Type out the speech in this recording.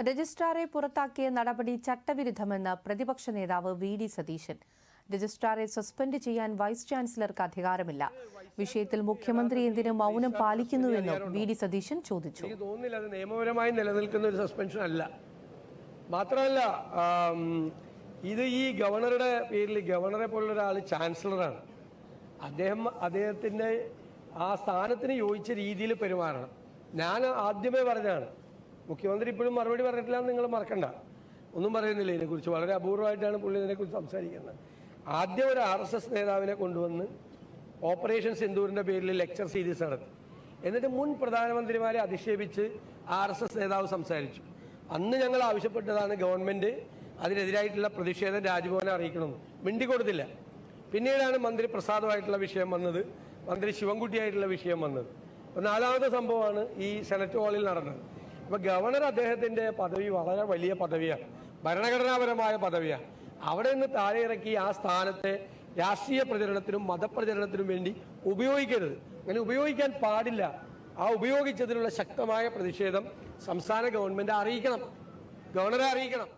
രജിസ്ട്രാറെ പുറത്താക്കിയ നടപടി ചട്ടവിരുദ്ധമെന്ന് പ്രതിപക്ഷ നേതാവ് വി.ഡി. സതീശൻ. രജിസ്ട്രാറെ സസ്പെൻഡ് ചെയ്യാൻ വൈസ് ചാൻസലർക്ക് അധികാരമില്ല. വിഷയത്തിൽ മുഖ്യമന്ത്രി എന്തിന് മൗനം പാലിക്കുന്നുവെന്നും വി.ഡി. സതീശൻ ചോദിച്ചു. എനിക്ക് തോന്നുന്നില്ല അത് നിയമപരമായി നിലനിൽക്കുന്ന ഒരു സസ്പെൻഷൻ അല്ല. മാത്രമല്ല, ഇത് ഈ ഗവർണറുടെ പേരിൽ ഗവർണറെ പോലുള്ള ഒരാൾ ചാൻസലറാണ്. അദ്ദേഹത്തിന്റെ ആ സ്ഥാനത്തിന് യോജിച്ച രീതിയിൽ പെരുമാറണം. ഞാൻ ആദ്യമേ പറഞ്ഞാണ്, മുഖ്യമന്ത്രി ഇപ്പോഴും മറുപടി പറഞ്ഞിട്ടില്ല എന്ന് നിങ്ങൾ മറക്കണ്ട. ഒന്നും പറയുന്നില്ല ഇതിനെക്കുറിച്ച്. വളരെ അപൂർവമായിട്ടാണ് പുള്ളി ഇതിനെക്കുറിച്ച് സംസാരിക്കുന്നത്. ആദ്യം ഒരു RSS നേതാവിനെ കൊണ്ടുവന്ന് ഓപ്പറേഷൻ സിന്ദൂറിൻ്റെ പേരിൽ ലെക്ചർ സീരീസ് നടത്തി. എന്നിട്ട് മുൻ പ്രധാനമന്ത്രിമാരെ അധിക്ഷേപിച്ച് RSS നേതാവ് സംസാരിച്ചു. അന്ന് ഞങ്ങൾ ആവശ്യപ്പെട്ടതാണ് ഗവൺമെൻറ് അതിനെതിരായിട്ടുള്ള പ്രതിഷേധം രാജ്ഭവനെ അറിയിക്കണമെന്ന്. മിണ്ടിക്കൊടുത്തില്ല. പിന്നീടാണ് മന്ത്രി പ്രസാദുമായിട്ടുള്ള വിഷയം വന്നത്, മന്ത്രി ശിവൻകുട്ടിയായിട്ടുള്ള വിഷയം വന്നത്. അപ്പോൾ നാലാമത്തെ സംഭവമാണ് ഈ സെനറ്റ് ഹാളിൽ നടന്നത്. അപ്പോൾ ഗവർണർ അദ്ദേഹത്തിൻ്റെ പദവി വളരെ വലിയ പദവിയാണ്, ഭരണഘടനാപരമായ പദവിയാണ്. അവിടെ നിന്ന് താഴെ ഇറക്കി ആ സ്ഥാനത്തെ രാഷ്ട്രീയ പ്രചരണത്തിനും മതപ്രചരണത്തിനും വേണ്ടി ഉപയോഗിക്കരുത്. അങ്ങനെ ഉപയോഗിക്കാൻ പാടില്ല. ആ ഉപയോഗിച്ചതിനുള്ള ശക്തമായ പ്രതിഷേധം സംസ്ഥാന ഗവൺമെൻറ് അറിയിക്കണം, ഗവർണറെ അറിയിക്കണം.